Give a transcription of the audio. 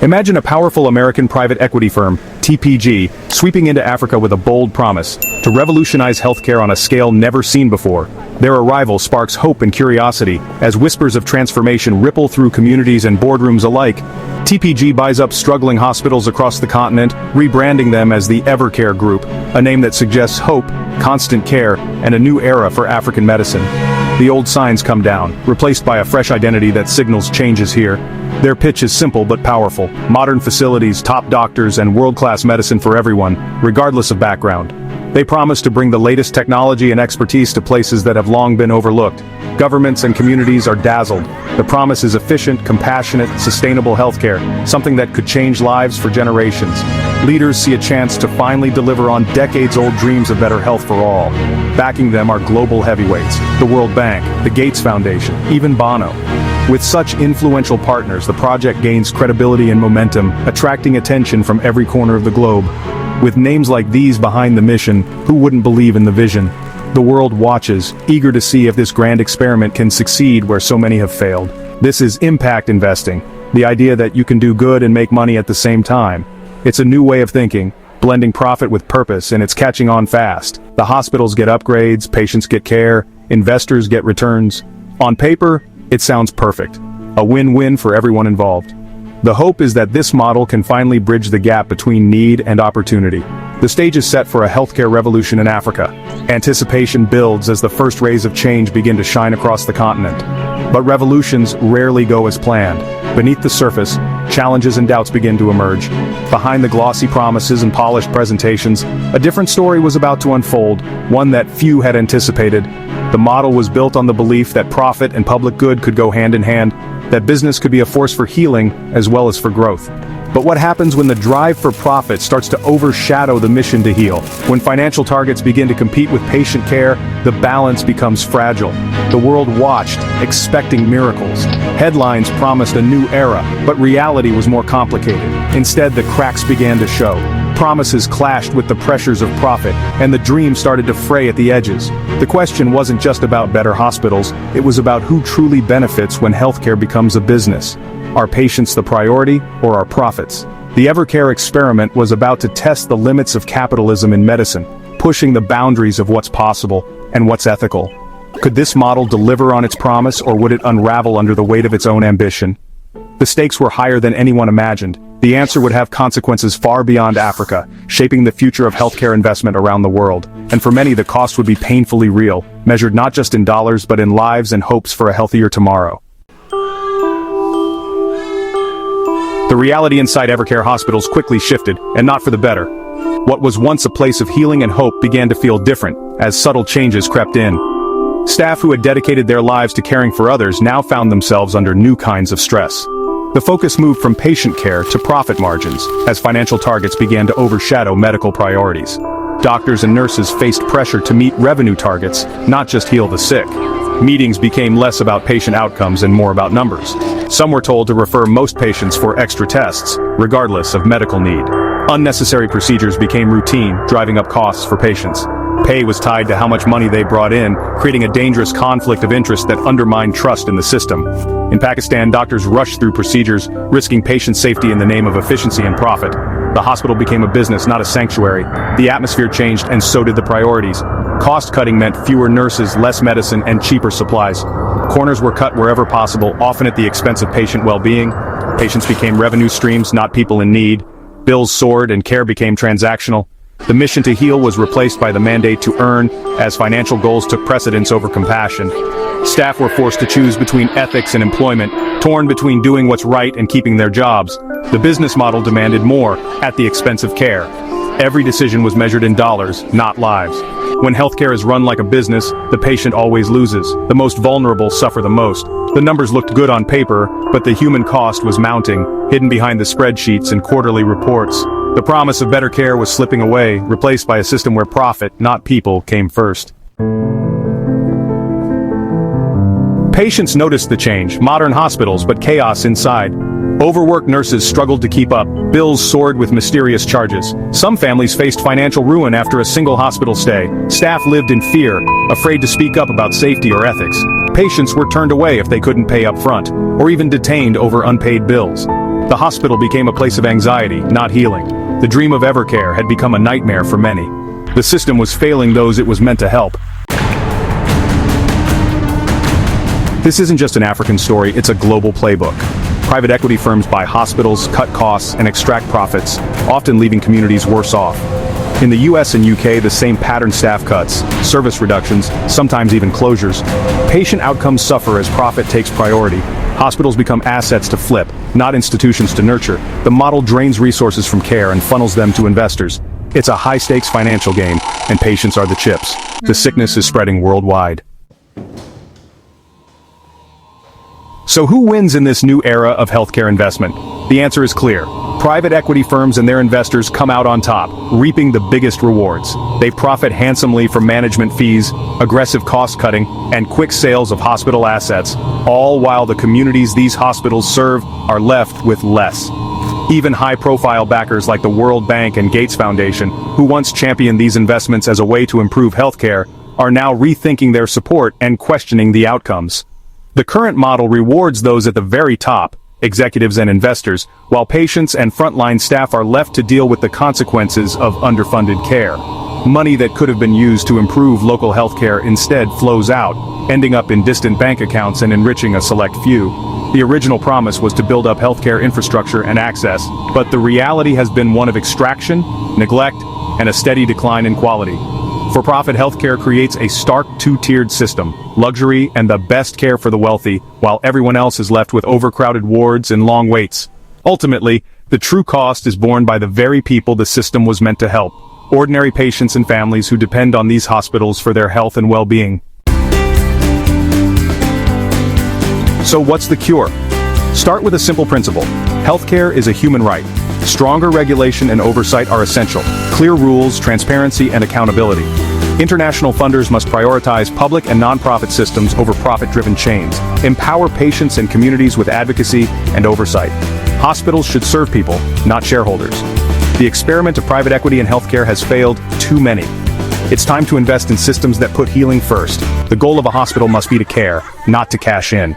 Imagine a powerful American private equity firm, TPG, sweeping into Africa with a bold promise to revolutionize healthcare on a scale never seen before. Their arrival sparks hope and curiosity as whispers of transformation ripple through communities and boardrooms alike. TPG buys up struggling hospitals across the continent, rebranding them as the Evercare Group, a name that suggests hope, constant care, and a new era for African medicine. The old signs come down, replaced by a fresh identity that signals change is here. Their pitch is simple but powerful: modern facilities, top doctors, and world-class medicine for everyone, regardless of background. They promise to bring the latest technology and expertise to places that have long been overlooked. Governments and communities are dazzled. The promise is efficient, compassionate, sustainable healthcare, something that could change lives for generations. Leaders see a chance to finally deliver on decades-old dreams of better health for all. Backing them are global heavyweights: the World Bank, the Gates Foundation, even Bono. With such influential partners, the project gains credibility and momentum, attracting attention from every corner of the globe. With names like these behind the mission, who wouldn't believe in the vision? The world watches, eager to see if this grand experiment can succeed where so many have failed. This is impact investing, the idea that you can do good and make money at the same time. It's a new way of thinking, blending profit with purpose, and it's catching on fast. The hospitals get upgrades, patients get care, investors get returns. On paper, it sounds perfect. A win-win for everyone involved. The hope is that this model can finally bridge the gap between need and opportunity. The stage is set for a healthcare revolution in Africa. Anticipation builds as the first rays of change begin to shine across the continent. But revolutions rarely go as planned. Beneath the surface, challenges and doubts begin to emerge. Behind the glossy promises and polished presentations, a different story was about to unfold, one that few had anticipated. The model was built on the belief that profit and public good could go hand in hand, that business could be a force for healing as well as for growth. But what happens when the drive for profit starts to overshadow the mission to heal? When financial targets begin to compete with patient care, the balance becomes fragile. The world watched, expecting miracles. Headlines promised a new era, but reality was more complicated. Instead, the cracks began to show. Promises clashed with the pressures of profit, and the dream started to fray at the edges. The question wasn't just about better hospitals, it was about who truly benefits when healthcare becomes a business. Are patients the priority, or are profits? The Evercare experiment was about to test the limits of capitalism in medicine, pushing the boundaries of what's possible and what's ethical. Could this model deliver on its promise, or would it unravel under the weight of its own ambition? The stakes were higher than anyone imagined. The answer would have consequences far beyond Africa, shaping the future of healthcare investment around the world. And for many, the cost would be painfully real, measured not just in dollars but in lives and hopes for a healthier tomorrow. The reality inside Evercare hospitals quickly shifted, and not for the better. What was once a place of healing and hope began to feel different, as subtle changes crept in. Staff who had dedicated their lives to caring for others now found themselves under new kinds of stress. The focus moved from patient care to profit margins, as financial targets began to overshadow medical priorities. Doctors and nurses faced pressure to meet revenue targets, not just heal the sick. Meetings became less about patient outcomes and more about numbers. Some were told to refer most patients for extra tests, regardless of medical need. Unnecessary procedures became routine, driving up costs for patients. Pay was tied to how much money they brought in, creating a dangerous conflict of interest that undermined trust in the system. In Pakistan, doctors rushed through procedures, risking patient safety in the name of efficiency and profit. The hospital became a business, not a sanctuary. The atmosphere changed, and so did the priorities. Cost-cutting meant fewer nurses, less medicine, and cheaper supplies. Corners were cut wherever possible, often at the expense of patient well-being. Patients became revenue streams, not people in need. Bills soared, and care became transactional. The mission to heal was replaced by the mandate to earn, as financial goals took precedence over compassion. Staff were forced to choose between ethics and employment, torn between doing what's right and keeping their jobs. The business model demanded more, at the expense of care. Every decision was measured in dollars, not lives. When healthcare is run like a business, the patient always loses. The most vulnerable suffer the most. The numbers looked good on paper, but the human cost was mounting, hidden behind the spreadsheets and quarterly reports. The promise of better care was slipping away, replaced by a system where profit, not people, came first. Patients noticed the change, modern hospitals, but chaos inside. Overworked nurses struggled to keep up, bills soared with mysterious charges. Some families faced financial ruin after a single hospital stay. Staff lived in fear, afraid to speak up about safety or ethics. Patients were turned away if they couldn't pay up front, or even detained over unpaid bills. The hospital became a place of anxiety, not healing. The dream of Evercare had become a nightmare for many. The system was failing those it was meant to help. This isn't just an African story, it's a global playbook. Private equity firms buy hospitals, cut costs, and extract profits, often leaving communities worse off. In the US and UK, the same pattern: staff cuts, service reductions, sometimes even closures. Patient outcomes suffer as profit takes priority. Hospitals become assets to flip, not institutions to nurture. The model drains resources from care and funnels them to investors. It's a high-stakes financial game, and patients are the chips. The sickness is spreading worldwide. So who wins in this new era of healthcare investment? The answer is clear. Private equity firms and their investors come out on top, reaping the biggest rewards. They profit handsomely from management fees, aggressive cost-cutting, and quick sales of hospital assets, all while the communities these hospitals serve are left with less. Even high-profile backers like the World Bank and Gates Foundation, who once championed these investments as a way to improve healthcare, are now rethinking their support and questioning the outcomes. The current model rewards those at the very top, executives and investors, while patients and frontline staff are left to deal with the consequences of underfunded care. Money that could have been used to improve local healthcare instead flows out, ending up in distant bank accounts and enriching a select few. The original promise was to build up healthcare infrastructure and access, but the reality has been one of extraction, neglect, and a steady decline in quality. For-profit healthcare creates a stark two-tiered system: luxury and the best care for the wealthy, while everyone else is left with overcrowded wards and long waits. Ultimately, the true cost is borne by the very people the system was meant to help: ordinary patients and families who depend on these hospitals for their health and well-being. So what's the cure? Start with a simple principle. Healthcare is a human right. Stronger regulation and oversight are essential. Clear rules, transparency, and accountability. International funders must prioritize public and nonprofit systems over profit-driven chains. Empower patients and communities with advocacy and oversight. Hospitals should serve people, not shareholders. The experiment of private equity in healthcare has failed too many. It's time to invest in systems that put healing first. The goal of a hospital must be to care, not to cash in.